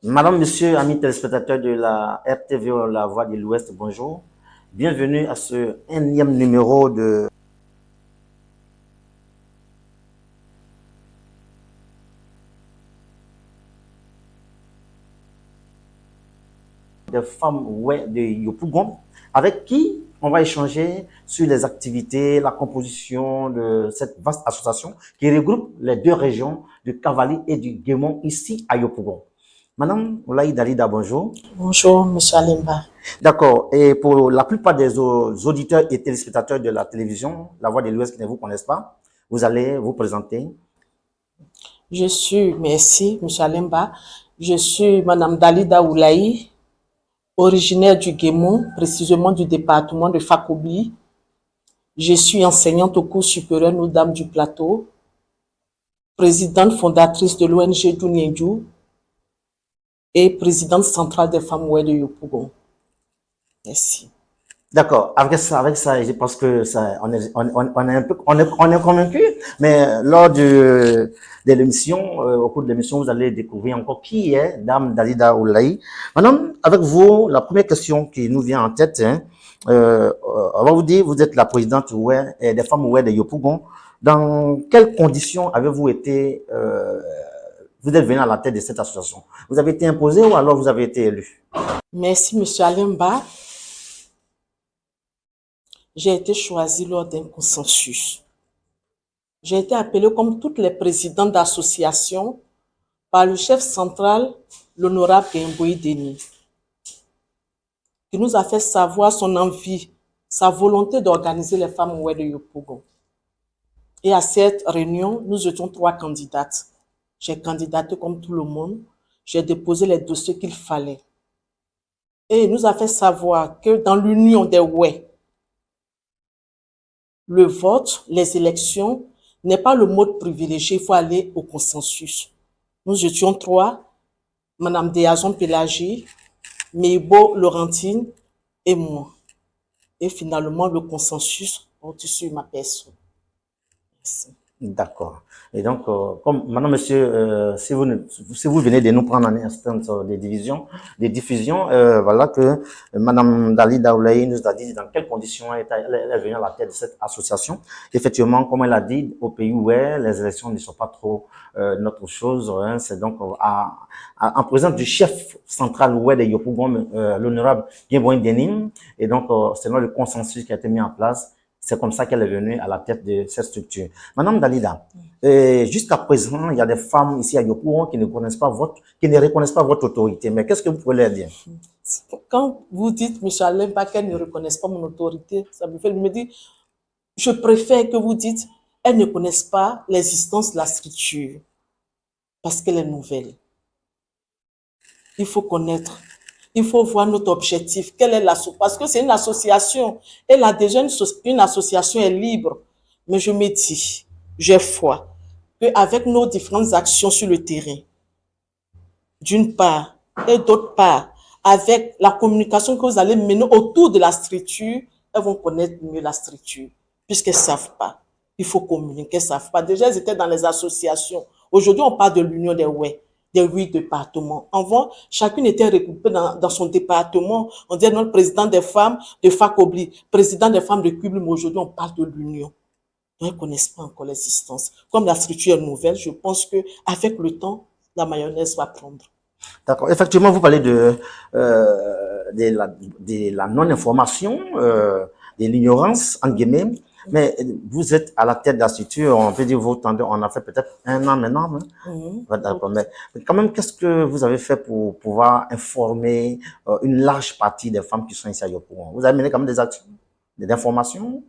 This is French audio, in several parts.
Madame, Monsieur, amis téléspectateurs de la RTV La Voix de l'Ouest, bonjour. Bienvenue à ce énième numéro de des femmes ouais, de Yopougon, avec qui on va échanger sur les activités, la composition de cette vaste association qui regroupe les deux régions de Cavali et du Guémon ici à Yopougon. Madame Oulaï Dalida, bonjour. Bonjour, Monsieur Alimba. D'accord. Et pour la plupart des auditeurs et téléspectateurs de la télévision, La Voix de l'Ouest qui ne vous connaissent pas, vous allez vous présenter. Merci, Monsieur Alimba. Je suis Madame Dalida Oulaï, originaire du Guémon, précisément du département de Fakobli. Je suis enseignante au cours supérieur Nos-Dames du Plateau, présidente fondatrice de l'ONG Douniendjou et présidente centrale des femmes ouest de Yopougon. Merci. D'accord. Avec ça, je pense que ça, on est un peu, on est convaincu. Mais lors de l'émission, au cours de l'émission, vous allez découvrir encore qui est Dame Dalida Oulaï. Maintenant, avec vous, la première question qui nous vient en tête, hein, on va vous dire, vous êtes la présidente ouais, des femmes ouest de Yopougon. Dans quelles conditions avez-vous été, vous êtes venu à la tête de cette association? Vous avez été imposé ou alors vous avez été élu? Merci, Monsieur Alimba. J'ai été choisie lors d'un consensus. J'ai été appelée comme toutes les présidentes d'associations par le chef central, l'honorable Genboï Denis, qui nous a fait savoir son envie, sa volonté d'organiser les femmes ouest de Yopougon. Et à cette réunion, nous étions 3 candidates. J'ai candidaté comme tout le monde. J'ai déposé les dossiers qu'il fallait. Et il nous a fait savoir que dans l'union des ouest, le vote, les élections, n'est pas le mode privilégié. Il faut aller au consensus. Nous étions 3, Madame Déazon Pélagie, Meibo Laurentine et moi. Et finalement, le consensus porte sur ma personne. Merci. D'accord. Et donc, comme maintenant, monsieur, si vous venez de nous prendre en instant des divisions, des diffusions, voilà que Madame Dali Daoulaye nous a dit dans quelles conditions elle est venue à la tête de cette association. Effectivement, comme elle a dit, au pays où les élections ne sont pas trop notre chose, hein, c'est donc en présence du chef central ouest de Yopougon, l'honorable Guéboin Denim, et donc, selon le consensus qui a été mis en place, c'est comme ça qu'elle est venue à la tête de cette structure. Madame Dalida, jusqu'à présent, il y a des femmes ici à Yopougon qui ne connaissent pas qui ne reconnaissent pas votre autorité. Mais qu'est-ce que vous pouvez leur dire? Quand vous dites, M. Alimba, qu'elles ne reconnaissent pas mon autorité, ça me fait me dire, je préfère que vous dites, elles ne connaissent pas l'existence de la structure parce qu'elle est nouvelle. Il faut connaître. Il faut voir notre objectif. Quelle est parce que c'est une association. Elle a déjà une association est libre. Mais je me dis, j'ai foi qu'avec nos différentes actions sur le terrain, d'une part, et d'autre part, avec la communication que vous allez mener autour de la structure, elles vont connaître mieux la structure, puisqu'elles ne savent pas. Il faut communiquer, elles ne savent pas. Déjà, elles étaient dans les associations. Aujourd'hui, on parle de l'Union des ouest, des 8 départements. Avant, chacune était regroupée dans son département. On disait notre président des femmes de Fakobli, président des femmes de Kubli, mais aujourd'hui, on parle de l'Union. Ils ne connaissent pas encore l'existence. Comme la structure est nouvelle, je pense qu'avec le temps, la mayonnaise va prendre. D'accord. Effectivement, vous parlez de la non-information, de l'ignorance, en guillemets. Mais vous êtes à la tête de la structure, on peut dire, on a fait peut-être 1 an maintenant. Hein? D'accord. Mais quand même, qu'est-ce que vous avez fait pour pouvoir informer une large partie des femmes qui sont ici à Yopougon? Vous avez mené quand même des actions, des informations?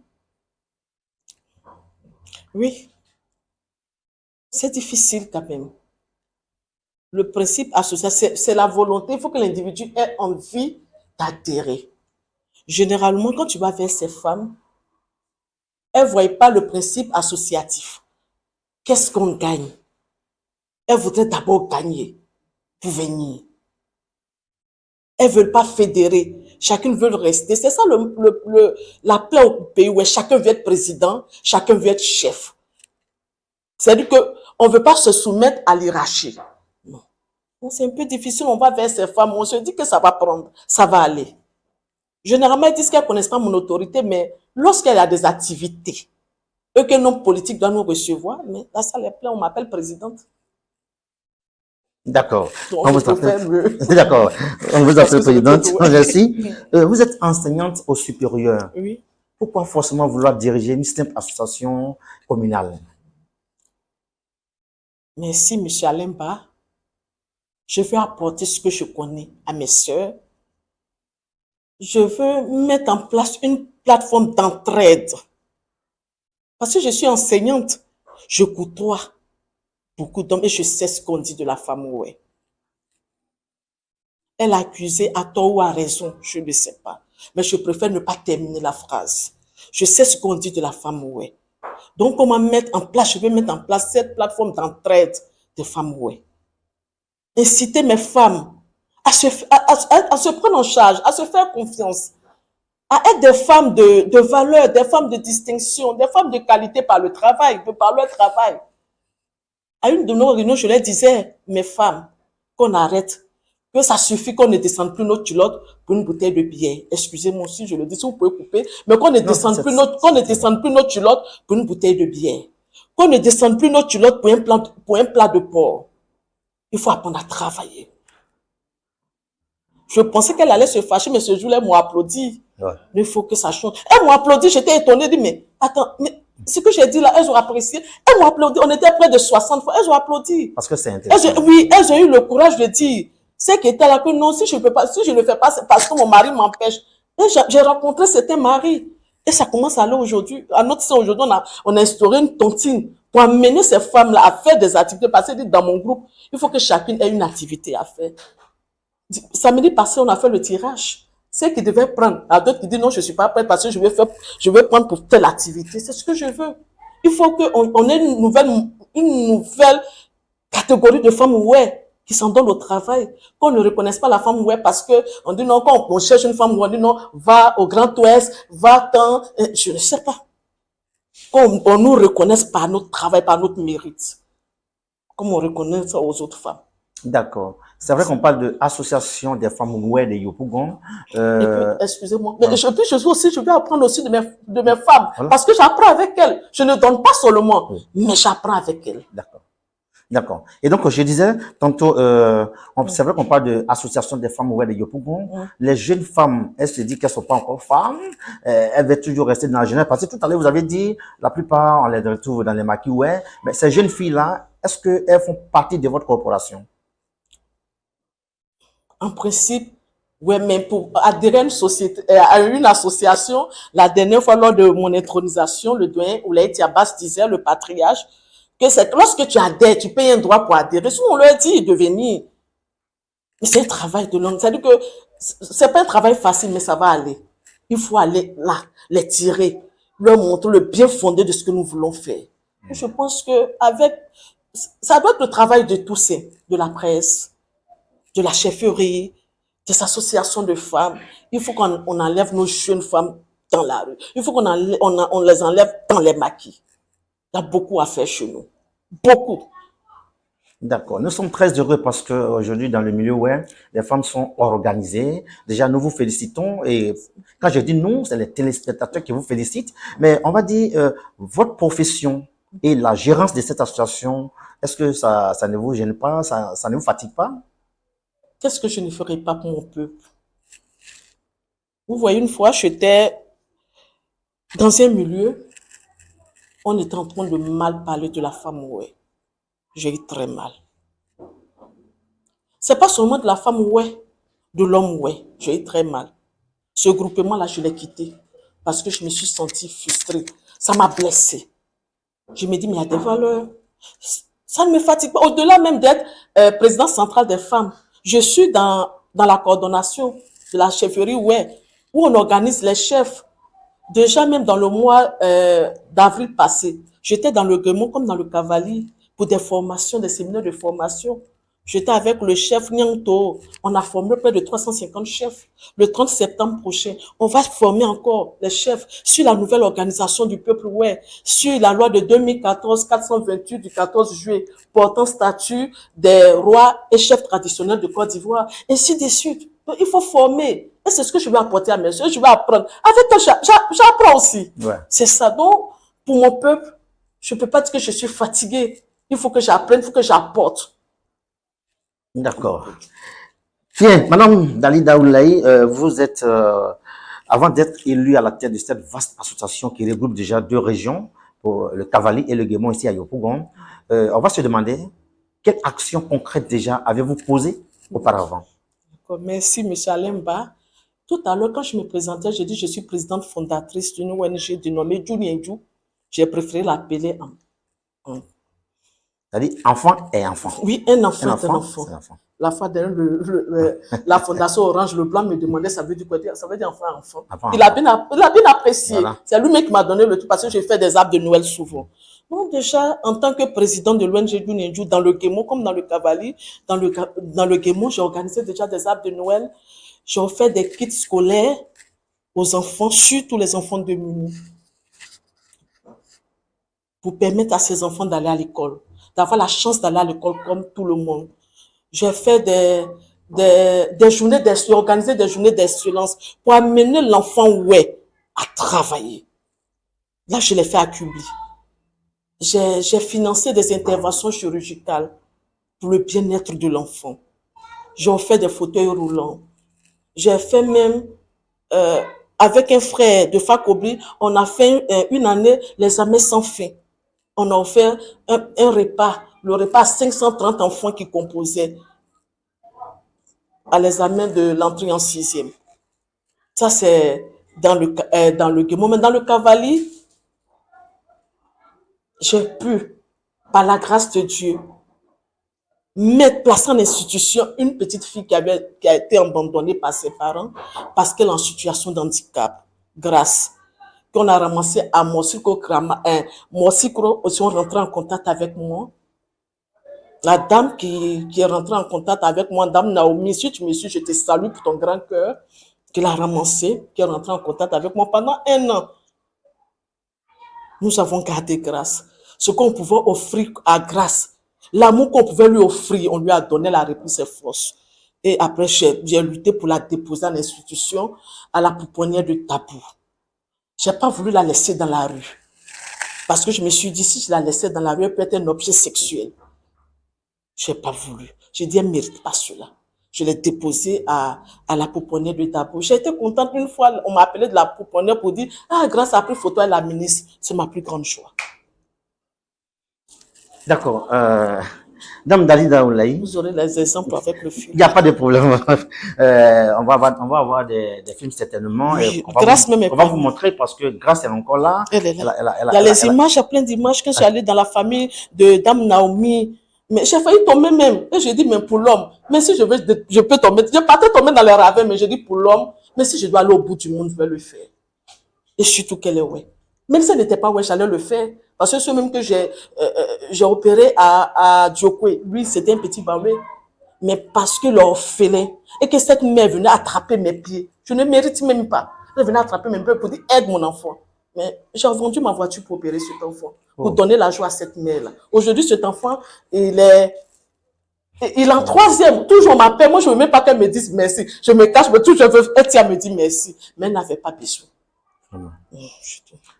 Oui, c'est difficile quand même. Le principe associé, c'est la volonté. Il faut que l'individu ait envie d'adhérer. Généralement, quand tu vas vers ces femmes, elles ne voient pas le principe associatif. Qu'est-ce qu'on gagne? Elles voudraient d'abord gagner pour venir. Elles ne veulent pas fédérer. Chacune veut rester. C'est ça la plaie au pays où chacun veut être président, chacun veut être chef. C'est-à-dire qu'on ne veut pas se soumettre à l'hierarchie. Non. Donc, c'est un peu difficile, on va vers ces femmes, on se dit que ça va prendre, ça va aller. Généralement, ils disent qu'elles ne connaissent pas mon autorité, mais lorsqu'il y a des activités, et qu'un homme politique doit nous recevoir, mais la salle est pleine, on m'appelle présidente. D'accord. Donc, On je vous appelle, préfère me... d'accord. On vous Parce que appelle c'est présidente. peut-être, ouais. Merci. Vous êtes enseignante au supérieur. Oui. Pourquoi forcément vouloir diriger une simple association communale? Merci, M. Alemba. Je veux apporter ce que je connais à mes sœurs. Je veux mettre en place une plateforme d'entraide. Parce que je suis enseignante. Je côtoie beaucoup d'hommes et je sais ce qu'on dit de la femme Oué. Elle a accusé à tort ou à raison, je ne sais pas. Mais je préfère ne pas terminer la phrase. Je sais ce qu'on dit de la femme Oué. Donc, comment mettre en place, je vais mettre en place cette plateforme d'entraide des femmes Oué. Inciter mes femmes à se prendre en charge, à se faire confiance, à être des femmes de valeur, des femmes de distinction, des femmes de qualité par le travail, par leur travail. À une de nos réunions, je leur disais, mes femmes, qu'on arrête, que ça suffit qu'on ne descende plus notre culotte pour une bouteille de bière. Excusez-moi si je le dis, si vous pouvez couper, mais qu'on ne descende plus notre culotte pour une bouteille de bière. Qu'on ne descende plus notre culotte pour un plat de porc. Il faut apprendre à travailler. Je pensais qu'elle allait se fâcher, mais ce jour-là, elle m'a applaudi. Ouais. Il faut que ça change. Elle m'a applaudi, j'étais étonnée, dit, mais attends, mais ce que j'ai dit là, elles ont apprécié. Elles m'ont applaudi, on était près de 60 fois, elles ont applaudi. Parce que c'est intéressant. Oui, elles ont eu le courage de dire, c'est qui était là, que non, si je ne le fais pas, c'est parce que mon mari m'empêche. Et j'ai rencontré certains maris. Et ça commence à aller aujourd'hui. À notre sein, aujourd'hui, on a instauré une tontine pour amener ces femmes-là à faire des activités. Parce que dans mon groupe, il faut que chacune ait une activité à faire. Samedi passé, on a fait le tirage. Ceux qui devaient prendre, à d'autres qui disent non, je ne suis pas prête parce que je vais prendre pour telle activité. C'est ce que je veux. Il faut qu'on ait une nouvelle catégorie de femmes ouais, qui s'en donnent au travail. Qu'on ne reconnaisse pas la femme ouais parce que on dit non, quand on cherche une femme, on dit non, va au Grand Ouest, va tant, je ne sais pas. Qu'on nous reconnaisse par notre travail, par notre mérite. Comme on reconnaît ça aux autres femmes. D'accord. C'est vrai qu'on parle de l'association des femmes Oué de Yopougon. Excusez-moi, mais je vais apprendre aussi de mes femmes, Voilà. parce que j'apprends avec elles. Je ne donne pas seulement, mais j'apprends avec elles. D'accord. D'accord. Et donc, je disais tantôt, c'est vrai qu'on parle de l'association des femmes Oué de Yopougon. Les jeunes femmes, elles se disent qu'elles sont pas encore femmes. Elles veulent toujours rester dans la jeunesse. Parce que tout à l'heure, vous avez dit, la plupart, on les retrouve dans les maquis Oué. Mais ces jeunes filles-là, est-ce qu'elles font partie de votre corporation? En principe, ouais, mais pour adhérer à une société, à une association, la dernière fois lors de mon intronisation, le doyen Oulaye Tiabas disait, le patriarche, que c'est lorsque tu adhères, tu payes un droit pour adhérer. Souvent, on leur dit de venir. Mais c'est un travail de longue. C'est-à-dire que c'est pas un travail facile, mais ça va aller. Il faut aller là, les tirer, leur montrer le bien fondé de ce que nous voulons faire. Et je pense que ça doit être le travail de tous, de la presse, de la chefferie, des associations de femmes. Il faut qu'on enlève nos jeunes femmes dans la rue. Il faut on les enlève dans les maquis. Il y a beaucoup à faire chez nous. Beaucoup. D'accord. Nous sommes très heureux parce que aujourd'hui, dans le milieu web, les femmes sont organisées. Déjà, nous vous félicitons. Et quand je dis nous, c'est les téléspectateurs qui vous félicitent. Mais on va dire, votre profession et la gérance de cette association, est-ce que ça ne vous gêne pas, ça ne vous fatigue pas? Qu'est-ce que je ne ferai pas pour mon peuple? Vous voyez, une fois, j'étais dans un milieu, on était en train de mal parler de la femme ouais. J'ai eu très mal. C'est pas seulement de la femme ouais, de l'homme ouais. J'ai eu très mal. Ce groupement-là, je l'ai quitté parce que je me suis sentie frustrée. Ça m'a blessée. Je me dis, mais il y a des valeurs. Ça ne me fatigue pas. Au-delà même d'être présidente centrale des femmes, je suis dans la coordination de la chefferie ouais, où on organise les chefs. Déjà même dans le mois d'avril passé, j'étais dans le Guémon comme dans le Cavalier pour des formations, des séminaires de formation J'étais avec le chef Nyangto. On a formé près de 350 chefs. Le 30 septembre prochain, on va former encore les chefs sur la nouvelle organisation du peuple, ouais, sur la loi de 2014, 428 du 14 juillet, portant statut des rois et chefs traditionnels de Côte d'Ivoire, ainsi de suite. Donc, il faut former. Et c'est ce que je vais apporter à mes soeurs. Je vais apprendre. Avec toi, j'apprends aussi. Ouais. C'est ça. Donc, pour mon peuple, je ne peux pas dire que je suis fatiguée. Il faut que j'apprenne, il faut que j'apporte. D'accord. Bien, Madame Dalida Oulaye, vous êtes, avant d'être élue à la tête de cette vaste association qui regroupe déjà 2 régions, pour le Cavali et le Guémon ici à Yopougon, on va se demander quelle action concrète déjà avez-vous posée auparavant? Merci, M. Alemba. Tout à l'heure, quand je me présentais, j'ai dit je suis présidente fondatrice d'une ONG dénommée Djunienju. J'ai préféré l'appeler C'est-à-dire enfant et enfant. Oui, un enfant Un est un enfant, enfant. c'est un enfant. La fois dernière, la fondation Orange Le Blanc me demandait ça veut dire quoi? Ça veut dire enfant à enfant. Enfant, Il a bien apprécié. Voilà. C'est lui-même qui m'a donné le tout parce que j'ai fait des arbres de Noël souvent. Donc déjà, en tant que président de l'ONG Djunienju, dans le Guémon comme dans le Cavali, dans le Guémon, j'ai organisé déjà des arbres de Noël. J'ai offert des kits scolaires aux enfants, surtout les enfants démunis, pour permettre à ces enfants d'aller à l'école, d'avoir la chance d'aller à l'école comme tout le monde. J'ai fait des journées j'ai organisé des journées d'excellence pour amener l'enfant, ouais, à travailler. Là, je l'ai fait à Kubli. J'ai financé des interventions chirurgicales pour le bien-être de l'enfant. J'ai offert des fauteuils roulants. J'ai fait même, avec un frère de Fakobli, on a fait une année les amis sans fin. On a offert un repas, le repas à 530 enfants qui composaient à l'examen de l'entrée en 6e. Ça, c'est dans le Guémon. Mais dans le Cavali, j'ai pu, par la grâce de Dieu, placer en institution une petite fille qui a été abandonnée par ses parents parce qu'elle est en situation d'handicap. Grâce qu'on a ramassé à Mosikro, aussi on rentré en contact avec moi. La dame qui est rentrée en contact avec moi, dame Naomi, si tu me suis, je te salue pour ton grand cœur, qui l'a ramassé, qui est rentrée en contact avec moi pendant 1 an. Nous avons gardé grâce. Ce qu'on pouvait offrir à grâce, l'amour qu'on pouvait lui offrir, on lui a donné la réponse et force. Et après, j'ai lutté pour la déposer en institution à la pouponnière de Tabou. J'ai pas voulu la laisser dans la rue. Parce que je me suis dit, si je la laissais dans la rue, elle peut être un objet sexuel. Je n'ai pas voulu. J'ai dit, elle ne mérite pas cela. Je l'ai déposée à la pouponnière de Tabou. J'ai été contente une fois, on m'a appelé de la pouponnière pour dire, ah, grâce à pris photo à la ministre, c'est ma plus grande joie. D'accord. Dame Dalida Oulaye. Vous aurez les exemples avec le film. Il n'y a pas de problème. On va avoir des films certainement. Oui, on va vous montrer parce que Grâce est encore là. Elle est là. Il y a les images, il y a plein d'images. Quand je suis allée dans la famille de Dame Naomi, mais j'ai failli tomber même. Et j'ai dit, mais pour l'homme, mais si je veux, je peux tomber. Je partais tomber dans les ravins, mais j'ai dit pour l'homme, mais si je dois aller au bout du monde, je vais le faire. Et surtout qu'elle est ouais. Même si elle n'était pas ouais, j'allais le faire. Parce que ce même que j'ai opéré à Diokwe, lui, c'était un petit bambé. Mais parce que l'orphelin, et que cette mère venait attraper mes pieds, je ne mérite même pas. Elle venait attraper mes pieds pour dire, aide mon enfant. Mais j'ai vendu ma voiture pour opérer cet enfant, pour donner la joie à cette mère-là. Aujourd'hui, cet enfant, il est en 3e. Toujours on m'appelle. Moi, je ne veux même pas qu'elle me dise merci. Je me cache, mais tout, je veux être à me dire merci. Mais elle n'avait pas besoin.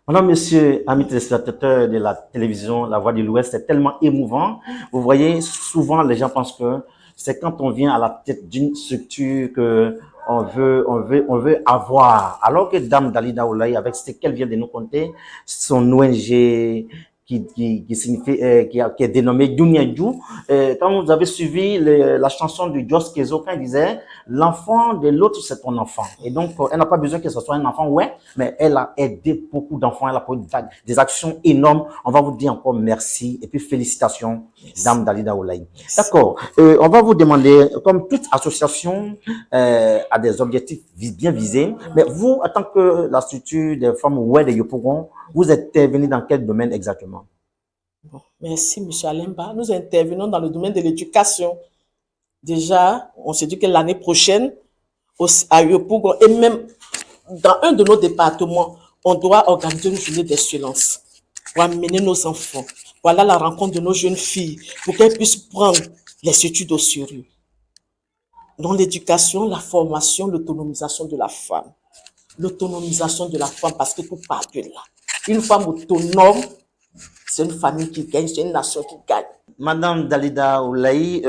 Madame, monsieur, amis téléspectateurs de la télévision La Voix de l'Ouest, c'est tellement émouvant. Vous voyez, souvent, les gens pensent que c'est quand on vient à la tête d'une structure que on veut avoir. Alors que Dame Dalida Oulaye, avec ce qu'elle vient de nous conter, son ONG qui signifie, qui est dénommé Djunienju. Quand vous avez suivi la chanson de Jos Kezo, quand il disait l'enfant de l'autre, c'est ton enfant. Et donc, elle n'a pas besoin que ce soit un enfant, ouais, mais elle a aidé beaucoup d'enfants, elle a posé des actions énormes. On va vous dire encore merci et puis félicitations, Dame Dalida Oulaye. D'accord. On va vous demander, comme toute association a des objectifs bien visés, mais vous, en tant que la structure des femmes ouais de Yopougon, vous intervenez dans quel domaine exactement? Bon, merci, M. Alemba. Nous intervenons dans le domaine de l'éducation. Déjà, on s'est dit que l'année prochaine, à Yopougon, et même dans un de nos départements, on doit organiser une journée d'excellence pour amener nos enfants. Voilà la rencontre de nos jeunes filles pour qu'elles puissent prendre les études au sérieux. Dans l'éducation, la formation, l'autonomisation de la femme. L'autonomisation de la femme parce que tout part de là. Une femme autonome, c'est une famille qui gagne, c'est une nation qui gagne. Madame Dalida Oulaye,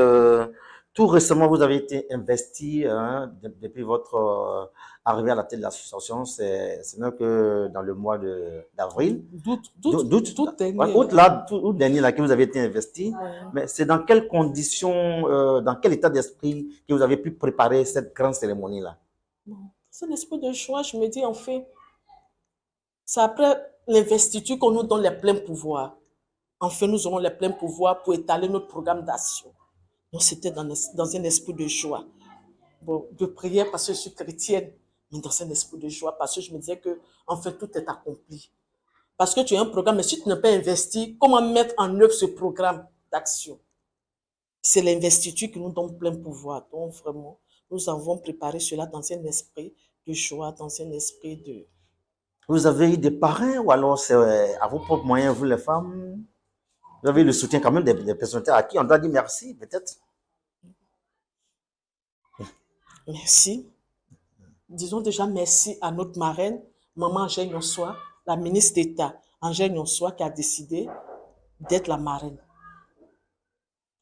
tout récemment, vous avez été investie depuis votre arrivée à la tête de l'association. Ce n'est que dans le mois d'avril. D'août dernier. Août dernier, là, que vous avez été investi. Mais c'est dans quelles conditions, dans quel état d'esprit que vous avez pu préparer cette grande cérémonie-là? C'est l'esprit de joie, je me dis, en fait, c'est après l'investiture qu'on nous donne les pleins pouvoirs. Enfin, nous aurons les pleins pouvoirs pour étaler notre programme d'action. Donc, c'était dans un esprit de joie. Bon, de prière parce que je suis chrétienne, mais dans un esprit de joie parce que je me disais que, en fait, tout est accompli. Parce que tu as un programme, mais si tu n'as pas investi, comment mettre en œuvre ce programme d'action? C'est l'investiture qui nous donne plein pouvoir. Donc, vraiment, nous avons préparé cela dans un esprit de joie, dans un esprit de... Vous avez eu des parrains ou alors c'est à vos propres moyens, vous les femmes? Vous avez eu le soutien quand même des personnalités à qui on doit dire merci, peut-être? Merci. Disons déjà merci à notre marraine, Maman Angèle Nyonsoa, la ministre d'État Angèle Nyonsoa qui a décidé d'être la marraine.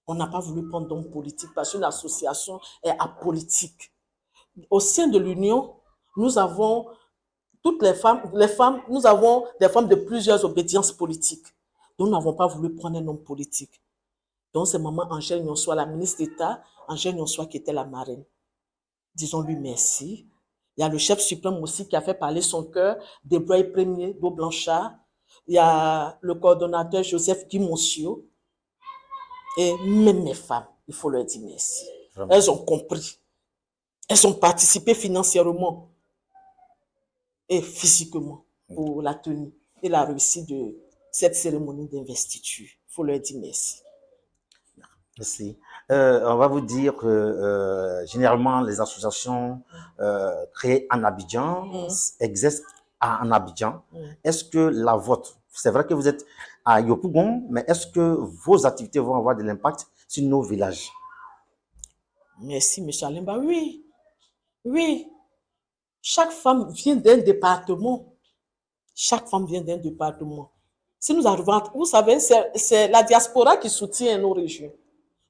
On n'a pas voulu prendre d'homme politique parce qu'une association est apolitique. Au sein de l'Union, nous avons toutes les femmes, nous avons des femmes de plusieurs obédiences politiques. Nous n'avons pas voulu prendre un homme politique. Donc, c'est Maman Angèle Nyonsoa, la ministre d'État, Angèle Nyonsoa qui était la marraine. Disons-lui merci. Il y a le chef suprême aussi qui a fait parler son cœur, Desbreuil Premier, Beau Blanchard. Il y a le coordonnateur Joseph Guy Monsieur. Et même mes femmes, il faut leur dire merci. Vraiment. Elles ont compris. Elles ont participé financièrement et physiquement pour la tenue et la réussite de cette cérémonie d'investiture. Il faut leur dire merci. Merci. On va vous dire que généralement les associations créées en Abidjan existent en Abidjan. Est-ce que la vôtre, c'est vrai que vous êtes à Yopougon, mais est-ce que vos activités vont avoir de l'impact sur nos villages? Merci, M. Alemba. Oui, oui. Chaque femme vient d'un département. Chaque femme vient d'un département. Si nous arrivons, vous savez, c'est la diaspora qui soutient nos régions.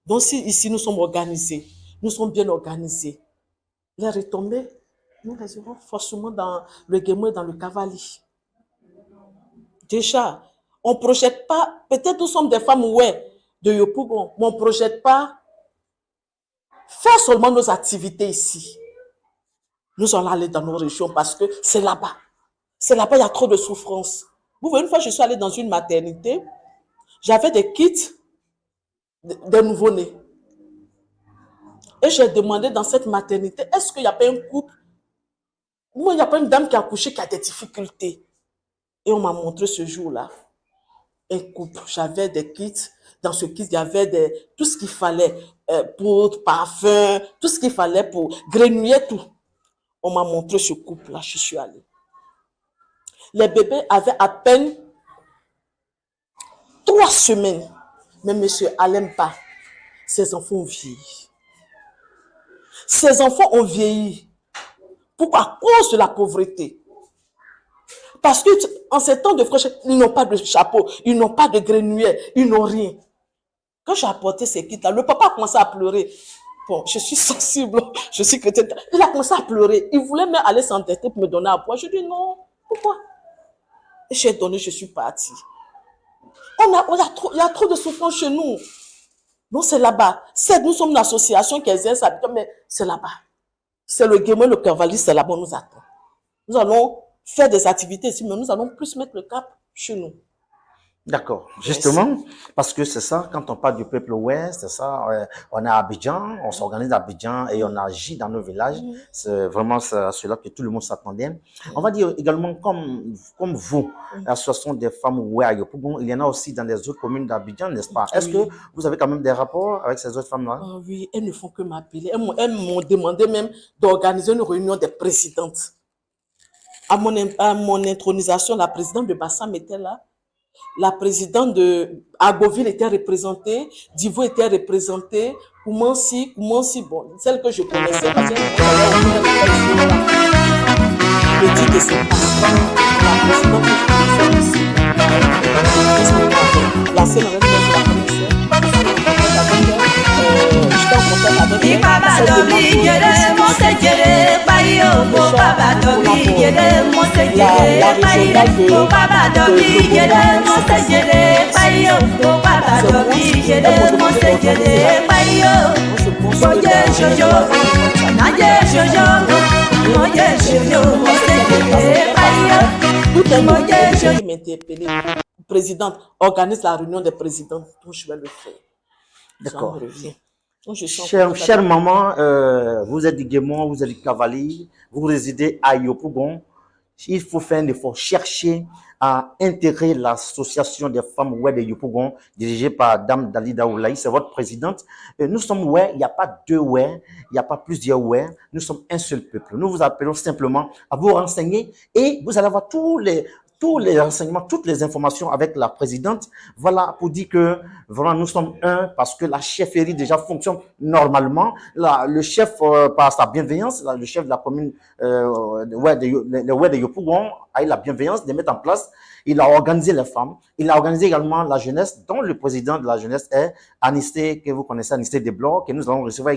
Donc, si ici nous sommes organisés, nous sommes bien organisés, les retombées, nous les aurons forcément dans le Guémoué et dans le Cavali. Déjà, on ne projette pas, peut-être nous sommes des femmes, ouais, de Yopougon, mais on ne projette pas faire seulement nos activités ici. Nous allons aller dans nos régions parce que c'est là-bas. C'est là-bas, il y a trop de souffrance. Vous voyez, une fois, je suis allée dans une maternité, j'avais des kits des nouveau-nés. Et j'ai demandé dans cette maternité, est-ce qu'il n'y a pas un couple, ou il n'y a pas une dame qui a accouché qui a des difficultés? Et on m'a montré ce jour-là un couple. J'avais des kits. Dans ce kit, il y avait tout ce qu'il fallait pour parfum, tout ce qu'il fallait pour grenouiller, tout. On m'a montré ce couple-là, je suis allée. Les bébés avaient à peine 3 semaines. Mais monsieur Alemba, ses enfants ont vieilli. Ces enfants ont vieilli. Pourquoi? À cause de la pauvreté. Parce qu'en ces temps de fraîcheur, ils n'ont pas de chapeau, ils n'ont pas de grenouillère, ils n'ont rien. Quand j'ai apporté ces kits-là, le papa a commencé à pleurer. Bon, je suis sensible, je suis chrétienne. Il a commencé à pleurer. Il voulait même aller s'entêter pour me donner à boire. Je dis non, pourquoi? Et j'ai donné, je suis partie. Il y a trop de souffrance chez nous. Donc c'est là-bas. Nous sommes une association qui exerce, mais c'est là-bas. C'est le Guémoué, le Cavali, c'est là-bas, on nous attend. Nous allons faire des activités ici, mais nous allons plus mettre le cap chez nous. D'accord. Merci. Justement, parce que c'est ça, quand on parle du peuple ouest, c'est ça, on est à Abidjan, on s'organise à Abidjan et on agit dans nos villages. C'est vraiment à cela que tout le monde s'attendait. On va dire également, comme vous, l'association des femmes ouest à Yopougon, il y en a aussi dans les autres communes d'Abidjan, n'est-ce pas? Est-ce que vous avez quand même des rapports avec ces autres femmes-là? Oui, elles ne font que m'appeler. Elles m'ont demandé même d'organiser une réunion des présidentes. À mon intronisation, la présidente de Bassam était là. La présidente de Agoville était représentée, Divo était représentée, Koumansi, bon, celle que je connaissais, parce que je me dis que c'est pas la présidente que je connaissais ici. La scène avec elle, je la connaissais. J'étais en contact avec elle. Qui m'interpellait. Présidente, organise la réunion des présidents. Donc, je vais le faire. D'accord. Chère maman, vous êtes du Guémon, vous êtes du Cavalier, vous résidez à Yopougon. Il faut faire un effort, chercher à intégrer l'association des femmes ouest de Yopougon, dirigée par Dame Dalida Oulaye, c'est votre présidente. Nous sommes ouest, il n'y a pas deux ouest, il n'y a pas plusieurs ouest, nous sommes un seul peuple. Nous vous appelons simplement à vous renseigner et vous allez avoir tous les renseignements, toutes les informations avec la présidente. Voilà, pour dire que vraiment nous sommes un parce que la chefferie déjà fonctionne normalement. Le chef, par sa bienveillance, le chef de la commune de Yopougon a eu la bienveillance de mettre en place. Il a organisé les femmes. Il a organisé également la jeunesse, dont le président de la jeunesse est Anisté, que vous connaissez, Anisté Desblancs, que nous allons recevoir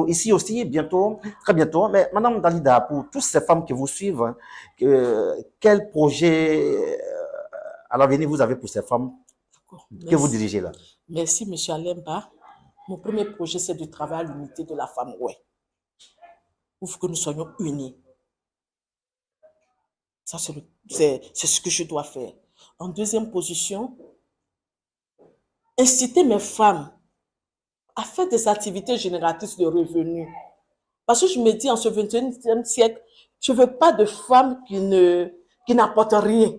ici aussi bientôt, très bientôt. Mais Madame Dalida, pour toutes ces femmes qui vous suivent, quel projet à l'avenir vous avez pour ces femmes que vous dirigez là? Merci, M. Alemba. Mon premier projet, c'est du travail à l'unité de la femme. Ouais. Il faut que nous soyons unis. Ça, c'est ce que je dois faire. En deuxième position, inciter mes femmes à faire des activités génératrices de revenus. Parce que je me dis, en ce 21e siècle, je ne veux pas de femmes qui n'apportent rien.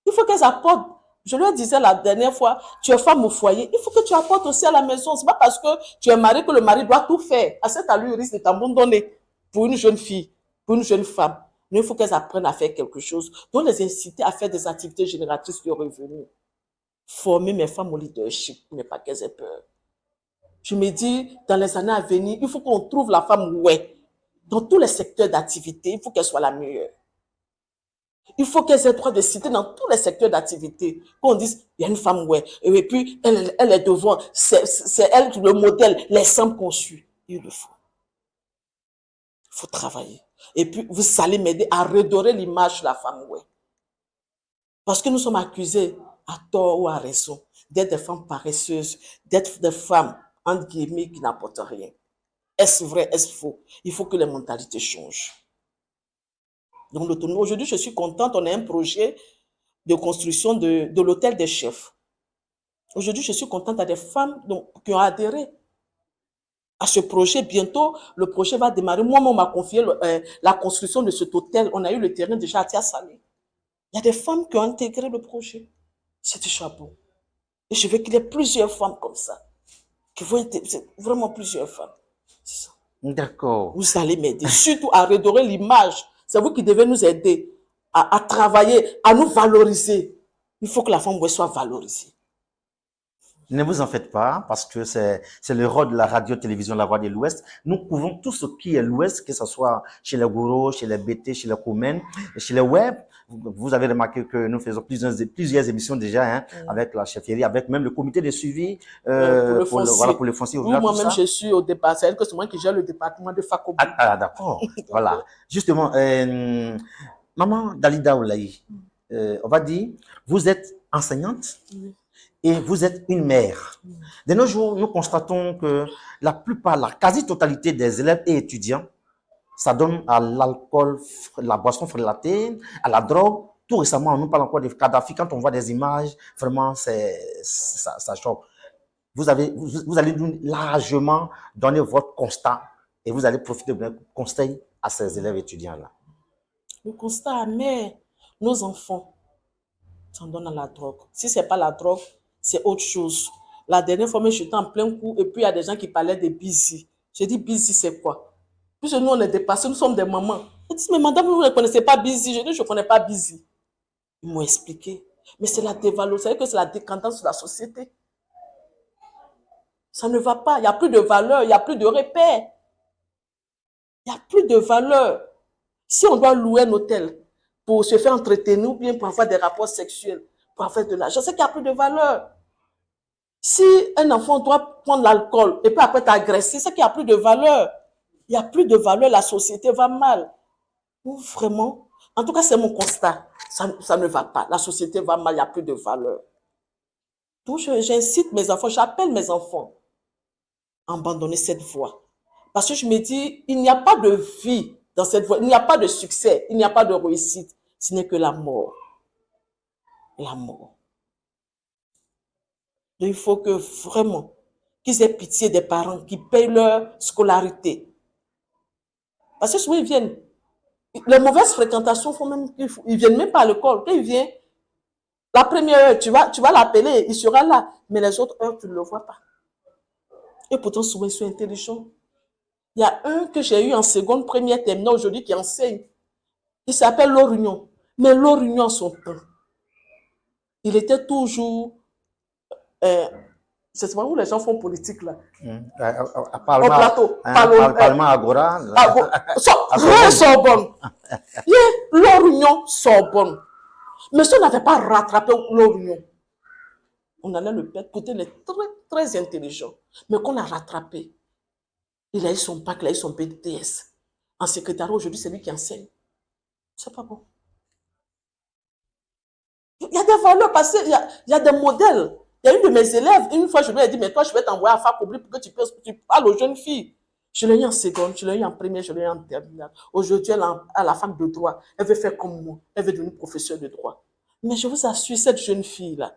Il faut qu'elles apportent. Je leur disais la dernière fois, tu es femme au foyer, il faut que tu apportes aussi à la maison. C'est pas parce que tu es marié que le mari doit tout faire. À cette allure, il risque de t'abandonner pour une jeune fille, pour une jeune femme. Mais il faut qu'elles apprennent à faire quelque chose. Donc, les inciter à faire des activités génératrices de revenus. Former mes femmes au leadership, mais pas qu'elles aient peur. Je me dis, dans les années à venir, il faut qu'on trouve la femme ouais. Dans tous les secteurs d'activité, il faut qu'elle soit la meilleure. Il faut qu'elle ait droit de citer dans tous les secteurs d'activité. Qu'on dise, il y a une femme ouais. Et puis, elle est devant. C'est elle le modèle, l'exemple qu'on suit. Il le faut. Il faut travailler. Et puis, vous allez m'aider à redorer l'image de la femme ouais. Parce que nous sommes accusés, à tort ou à raison, d'être des femmes paresseuses, d'être des femmes, entre guillemets, qui n'apportent rien. Est-ce vrai, est-ce faux? Il faut que les mentalités changent. Donc, aujourd'hui, je suis contente, on a un projet de construction de l'hôtel des chefs. Aujourd'hui, je suis contente à des femmes qui ont adhéré à ce projet. Bientôt, le projet va démarrer. Moi-même, on m'a confié la construction de cet hôtel. On a eu le terrain déjà à Tia-Salé. Il y a des femmes qui ont intégré le projet. C'est déjà beau. Et je veux qu'il y ait plusieurs femmes comme ça. Qui vont intégrer, vraiment plusieurs femmes. C'est ça. D'accord. Vous allez m'aider. Surtout à redorer l'image. C'est vous qui devez nous aider à travailler, à nous valoriser. Il faut que la femme soit valorisée. Ne vous en faites pas, parce que c'est le rôle de la radio-télévision La Voix de l'Ouest. Nous couvrons tout ce qui est l'Ouest, que ce soit chez les Gouro, chez les BT, chez les Koumen, chez les Web. Vous avez remarqué que nous faisons plusieurs émissions déjà, hein, avec la chefferie, avec même le comité de suivi pour le foncier. Moi-même, je suis au départ. C'est que c'est moi qui gère le département de Fakobo. D'accord. Voilà. Justement, Maman Dalida Oulaye, on va dire, vous êtes enseignante. Et vous êtes une mère. De nos jours, nous constatons que la quasi-totalité des élèves et étudiants s'adonnent à l'alcool, la boisson frélatée, à la drogue Tout récemment, on nous parle encore de Kadhafi. Quand on voit des images, vraiment, ça choque. Vous allez nous largement donner votre constat et vous allez profiter de vos conseils à ces élèves étudiants-là. Le constat amer, nos enfants s'en donnent à la drogue. Si ce n'est pas la drogue, c'est autre chose. La dernière fois, j'étais en plein coup et puis il y a des gens qui parlaient de busy. J'ai dit, busy, c'est quoi? Puisque nous, on est dépassés, nous sommes des mamans. Ils disent, mais madame, vous ne connaissez pas busy. Je dis, je ne connais pas busy. Ils m'ont expliqué. Mais c'est la dévalorisation, vous savez que c'est la décadence de la société. Ça ne va pas, il n'y a plus de valeur, il n'y a plus de repères. Il n'y a plus de valeur. Si on doit louer un hôtel pour se faire entretenir ou bien pour avoir des rapports sexuels, pour avoir de l'argent, c'est qu'il n'y a plus de valeur. Si un enfant doit prendre l'alcool et puis après t'agresser, c'est qu'il n'y a plus de valeur. Il n'y a plus de valeur, la société va mal. Ou vraiment, en tout cas, c'est mon constat. Ça ne va pas. La société va mal, il n'y a plus de valeur. Donc, j'incite mes enfants, j'appelle mes enfants à abandonner cette voie. Parce que je me dis, il n'y a pas de vie dans cette voie, il n'y a pas de succès, il n'y a pas de réussite, ce n'est que la mort. La mort. Donc, il faut que vraiment, qu'ils aient pitié des parents qui payent leur scolarité. Parce que souvent, ils viennent. Les mauvaises fréquentations font même qu'ils ne viennent même pas à l'école. Quand il vient, la première heure, tu vas l'appeler, il sera là. Mais les autres heures, tu ne le vois pas. Et pourtant, souvent, ils sont intelligents. Il y a un que j'ai eu en seconde, première, terminale aujourd'hui qui enseigne. Il s'appelle Lorunion. Mais Lorunion, son temps, il était toujours... c'est souvent où les gens font politique, là. Au plateau. Parlement Agora. Sorbonne. L'Orion Sorbonne. Mais si on n'avait pas rattrapé l'Orion, on allait le perdre. Pourtant, il est très, très intelligent. Mais qu'on l'a rattrapé. Il a eu son bac, il a eu son BTS. En secrétariat, aujourd'hui, c'est lui qui enseigne. C'est pas bon. Il y a des valeurs passées, il y a des modèles. Il y a une de mes élèves, une fois, je lui ai dit, mais toi, je vais t'envoyer à Fakobri pour que tu parles aux jeunes filles. Je l'ai eu en seconde, je l'ai eu en première, je l'ai eu en terminale. Aujourd'hui, elle est à la fac de droit. Elle veut faire comme moi. Elle veut devenir professeure de droit. Mais je vous assure, cette jeune fille-là,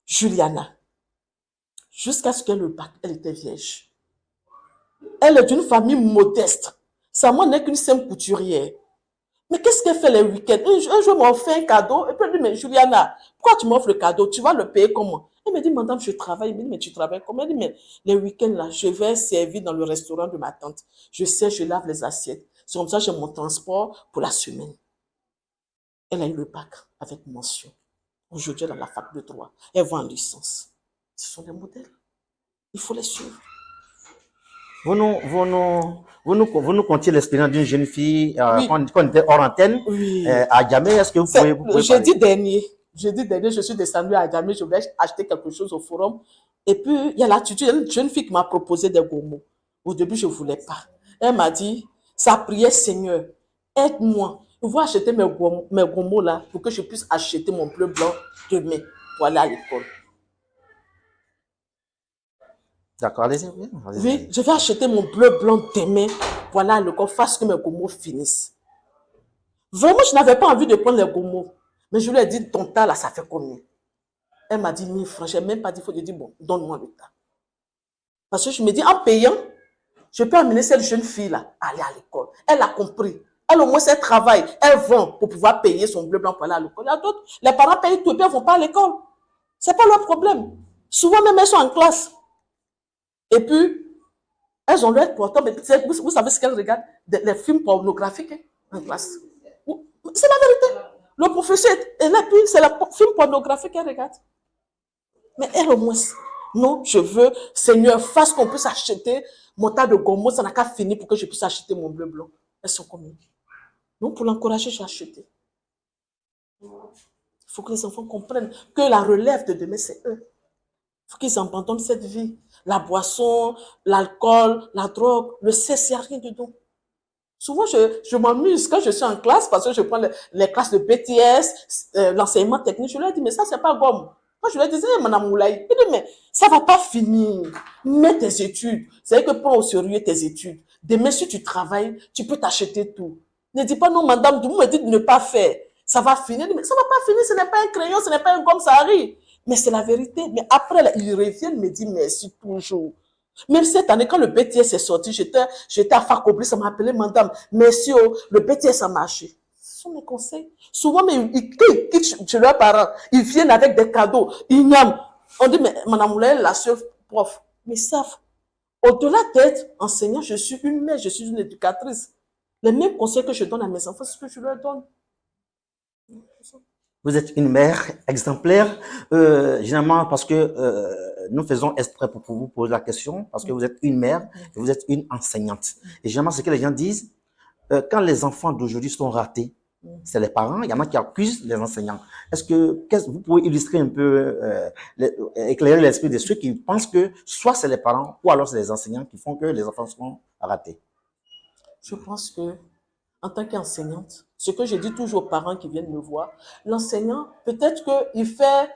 Juliana, jusqu'à ce qu'elle le bac, elle était vierge. Elle est d'une famille modeste. Sa mère n'est qu'une simple couturière. Mais qu'est-ce qu'elle fait les week-ends? Un jour, elle m'a offert un cadeau. Et puis elle dit, mais Juliana, pourquoi tu m'offres le cadeau? Tu vas le payer comment? Elle me dit, madame, je travaille. Elle me dit, mais tu travailles comment? Elle dit, mais les week-ends, là, je vais servir dans le restaurant de ma tante. Je sais, je lave les assiettes. C'est comme ça que j'ai mon transport pour la semaine. Elle a eu le bac avec mention. Aujourd'hui, elle a la fac de droit. Elle va en licence. Ce sont des modèles. Il faut les suivre. Vous nous contiez l'expérience d'une jeune fille Oui. quand on était hors antenne Oui. à Djamé. Est-ce que vous pouvez Jeudi dernier, je suis descendue à Djamé, je voulais acheter quelque chose au forum. Et puis, il y a l'attitude, une jeune fille qui m'a proposé des gourmets. Au début, je ne voulais pas. Elle m'a dit, sa prière, Seigneur, aide-moi. Je vais acheter mes gourmets là pour que je puisse acheter mon bleu blanc demain pour aller à l'école. D'accord, allez-y. Oui, je vais acheter mon bleu blanc demain pour aller à l'école, fasse que mes gourmets finissent. Vraiment, je n'avais pas envie de prendre les gourmets. Mais je lui ai dit, ton tas là, ça fait combien? Elle m'a dit 1000 francs. Je n'ai même pas dit, il faut dire, bon, donne-moi le tas. Parce que je me dis, en payant, je peux amener cette jeune fille-là à aller à l'école. Elle a compris. Elle, au moins, elle travaille. Elle vend pour pouvoir payer son bleu blanc pour aller à l'école. Il y a d'autres, les parents payent tout et puis elles ne vont pas à l'école. Ce n'est pas leur problème. Souvent, même, elles sont en classe. Et puis, elles ont leur portable. Vous savez ce qu'elles regardent? Les films pornographiques en classe. C'est la vérité. Le professeur est là, puis c'est le film pornographique qu'elle regarde. Mais elle au moins, non, je veux, Seigneur, fasse qu'on puisse acheter mon tas de gommos, ça n'a qu'à finir pour que je puisse acheter mon bleu blanc. Elles sont combien? Donc, pour l'encourager, j'ai acheté. Il faut que les enfants comprennent que la relève de demain, c'est eux. Il faut qu'ils abandonnent cette vie. La boisson, l'alcool, la drogue, le sexe, il n'y a rien dedans. Souvent, je m'amuse quand je suis en classe parce que je prends les classes de BTS, l'enseignement technique. Je leur dis, mais ça, c'est pas gomme. Quand je leur disais, Madame Moulaye, je dis, mais ça va pas finir. Mets tes études. C'est que prends au sérieux tes études. Demain, si tu travailles, tu peux t'acheter tout. Ne dis pas, non, madame, vous me dites de ne pas faire. ça va finir. Mais ça ne va pas finir, ce n'est pas un crayon, ce n'est pas un gomme, ça arrive. Mais c'est la vérité. Mais après, là, ils reviennent me dire merci toujours. Même cette année, quand le BTS est sorti, j'étais à Facobli, ça m'a appelé, madame, merci, oh, le BTS a marché. Ce sont mes conseils. Souvent, mais ils quittent chez leurs parents. Ils viennent avec des cadeaux. Ils n'aiment. On dit, mais madame Moulay, la seule prof. Mais ils savent. Au-delà d'être enseignant, je suis une mère, je suis une éducatrice. Les mêmes conseils que je donne à mes enfants, c'est ce que je leur donne. Vous êtes une mère exemplaire, généralement parce que nous faisons exprès pour vous poser la question, parce que vous êtes une mère et vous êtes une enseignante. Et généralement, ce que les gens disent, quand les enfants d'aujourd'hui sont ratés, c'est les parents, il y en a qui accusent les enseignants. Est-ce que vous pouvez illustrer un peu, éclairer l'esprit de ceux qui pensent que soit c'est les parents ou alors c'est les enseignants qui font que les enfants sont ratés? Je pense que, en tant qu'enseignante, ce que je dis toujours aux parents qui viennent me voir, l'enseignant, peut-être qu'il fait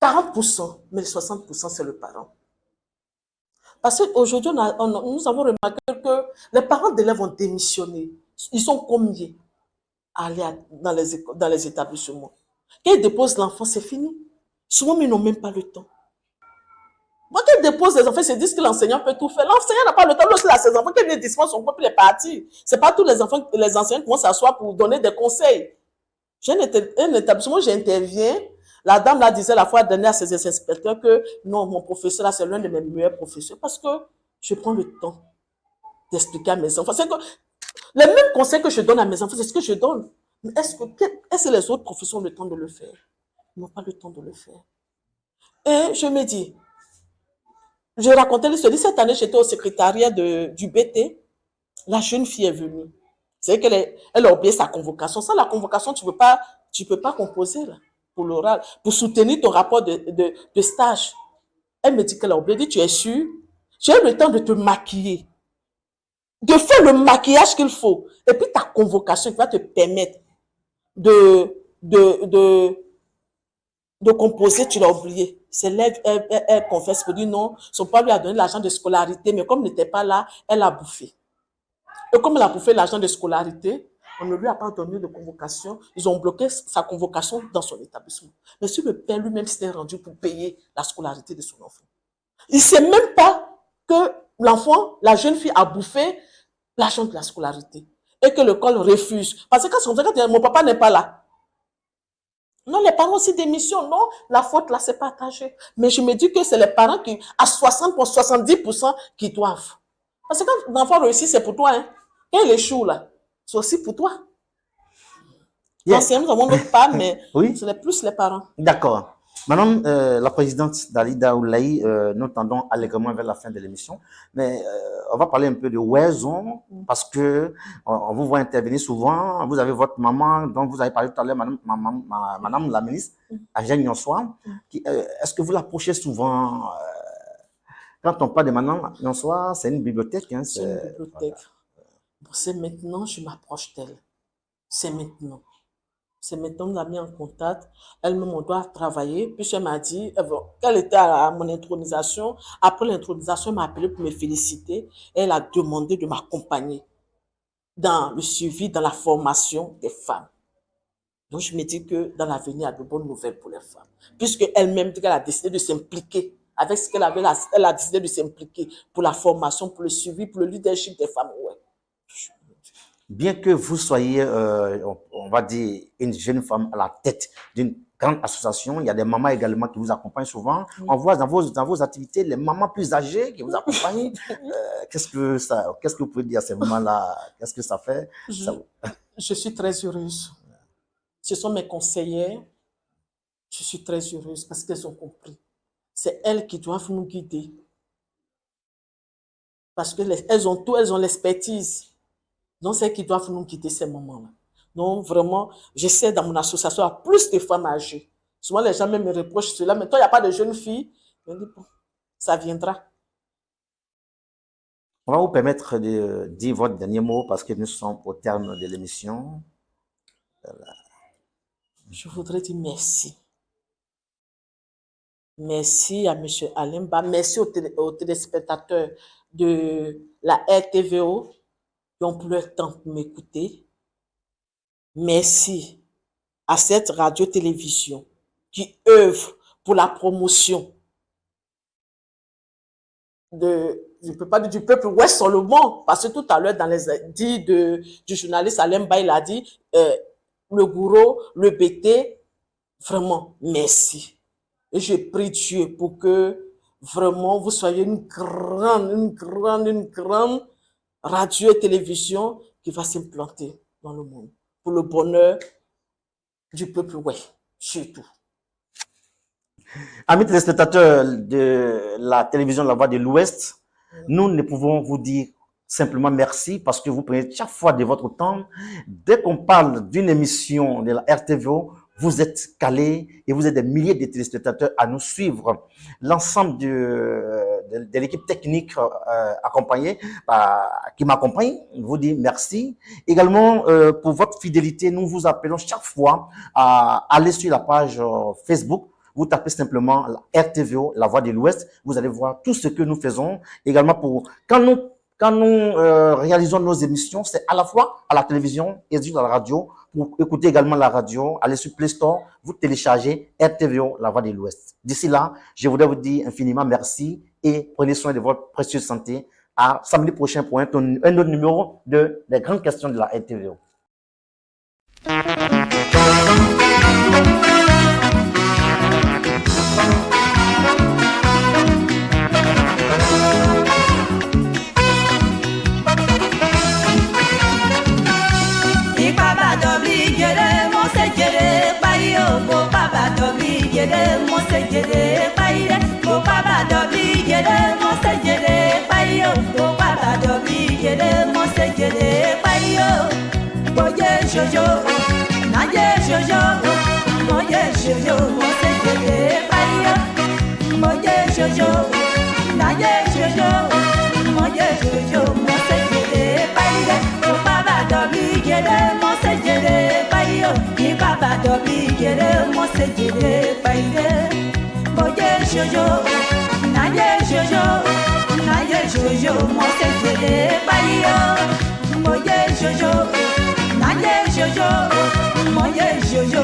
40%, mais 60%, c'est le parent. Parce qu'aujourd'hui, nous avons remarqué que les parents d'élèves ont démissionné. Ils sont combien à aller dans les établissements? Quand ils déposent l'enfant, c'est fini. Souvent, mais ils n'ont même pas le temps. Moi, quand ils déposent les enfants, ils se disent que l'enseignant peut tout faire. L'enseignant n'a pas le temps. Lorsqu'il a ses enfants, quand il dispense son peuple, il est parti. Ce n'est pas tous les enfants, les enseignants qui vont s'asseoir pour donner des conseils. J'ai un établissement, j'interviens. La dame là disait la fois dernière à ses inspecteurs que non, mon professeur là, c'est l'un de mes meilleurs professeurs parce que je prends le temps d'expliquer à mes enfants. C'est que les mêmes conseils que je donne à mes enfants, c'est ce que je donne. Mais est-ce que les autres professeurs ont le temps de le faire? Ils n'ont pas le temps de le faire. Et je me dis, je racontais l'histoire. Cette année, j'étais au secrétariat du BT. La jeune fille est venue. C'est vrai qu'elle a oublié sa convocation. Sans la convocation, tu peux pas composer là, pour l'oral, pour soutenir ton rapport de stage. Elle me dit qu'elle a oublié. Elle dit, tu es sûre? J'ai eu le temps de te maquiller, de faire le maquillage qu'il faut. Et puis ta convocation qui va te permettre de, de, de, de composer, tu l'as oublié. C'est l'élève, elle confesse pour dire non, son père lui a donné l'argent de scolarité, mais comme il n'était pas là, elle a bouffé. Et comme elle a bouffé l'argent de scolarité, on ne lui a pas donné de convocation. Ils ont bloqué sa convocation dans son établissement. Mais si le père lui-même s'était rendu pour payer la scolarité de son enfant, il ne sait même pas que l'enfant, la jeune fille a bouffé l'argent de la scolarité et que l'école refuse. Parce que quand mon papa n'est pas là, non, les parents aussi démissionnent. Non, la faute là, c'est partagé. Mais je me dis que c'est les parents qui, à 60 pour 70%, qui doivent. Parce que quand l'enfant réussit, c'est pour toi. Hein. Quand il échoue là, c'est aussi pour toi. L'enseignant, nous avons notre part, mais Oui. c'est plus les parents. D'accord. Madame la présidente Dalida Oulaye, nous tendons allègrement vers la fin de l'émission, mais on va parler un peu de Ouaison, parce que on vous voit intervenir souvent. Vous avez votre maman, dont vous avez parlé tout à l'heure, madame la ministre, Agène Nyonsoa. Est-ce que vous l'approchez souvent quand on parle de madame Nyonsoa, c'est une bibliothèque. Hein, c'est une bibliothèque. Voilà. Bon, c'est maintenant, je m'approche d'elle. C'est maintenant. C'est maintenant qu'on l'a mis en contact. Elle-même, on doit travailler. Puis elle m'a dit, qu'elle était à mon intronisation. Après l'intronisation, elle m'a appelé pour me féliciter. Elle a demandé de m'accompagner dans le suivi, dans la formation des femmes. Donc, je me dis que dans l'avenir, il y a de bonnes nouvelles pour les femmes. Puisque elle-même dit qu'elle a décidé de s'impliquer. Avec ce qu'elle avait, elle a décidé de s'impliquer pour la formation, pour le suivi, pour le leadership des femmes. Ouais. Bien que vous soyez, on va dire, une jeune femme à la tête d'une grande association, il y a des mamans également qui vous accompagnent souvent. On voit dans vos activités les mamans plus âgées qui vous accompagnent. Qu'est-ce que vous pouvez dire à ces mamans-là? Qu'est-ce que ça fait? Je suis très heureuse. Ce sont mes conseillères. Je suis très heureuse parce qu'elles ont compris. C'est elles qui doivent nous guider. Parce qu'elles ont tout, elles ont l'expertise. Donc, c'est elles qui doivent nous guider ces moments-là. Donc, vraiment, j'essaie dans mon association à plus de femmes âgées. Souvent, les gens même me reprochent cela, mais toi, il n'y a pas de jeunes filles. Je dis, bon, ça viendra. On va vous permettre de dire votre dernier mot parce que nous sommes au terme de l'émission. Voilà. Je voudrais dire merci. Merci à M. Alimba. Merci aux téléspectateurs de la RTVO qui ont pris leur temps pour m'écouter. Merci à cette radio-télévision qui œuvre pour la promotion je peux pas dire du peuple ouest seulement, parce que tout à l'heure, dans les dits du journaliste Alain Ba, il a dit, le Gouro, le BT, vraiment, merci. Et je prie Dieu pour que vraiment vous soyez une grande radio et télévision qui va s'implanter dans le monde pour le bonheur du peuple ouest, surtout. Amis téléspectateurs de la télévision La Voix de l'Ouest, nous ne pouvons vous dire simplement merci parce que vous prenez chaque fois de votre temps. Dès qu'on parle d'une émission de la RTVO, vous êtes calés et vous êtes des milliers de téléspectateurs à nous suivre. L'ensemble de l'équipe technique accompagnée, qui m'accompagne, vous dit merci. Également, pour votre fidélité, nous vous appelons chaque fois à aller sur la page Facebook. Vous tapez simplement la RTVO, La Voix de l'Ouest. Vous allez voir tout ce que nous faisons. Également, quand nous réalisons nos émissions, c'est à la fois à la télévision et à la radio. Pour écouter également la radio, allez sur Play Store, vous téléchargez RTVO, La Voix de l'Ouest. D'ici là, je voudrais vous dire infiniment merci et prenez soin de votre précieuse santé. À samedi prochain pour un autre numéro des grandes questions de la RTVO. Jojo, naye jojo, moye jojo, mose jede payo. Moye jojo, naye jojo, moye jojo, mose jede payo. O baba dobi jede, mose jede payo. Ni baba dobi jede, mose jede payo. Moye jojo, naye jojo, mose jede payo. Moye jojo. Jojo, moye jojo.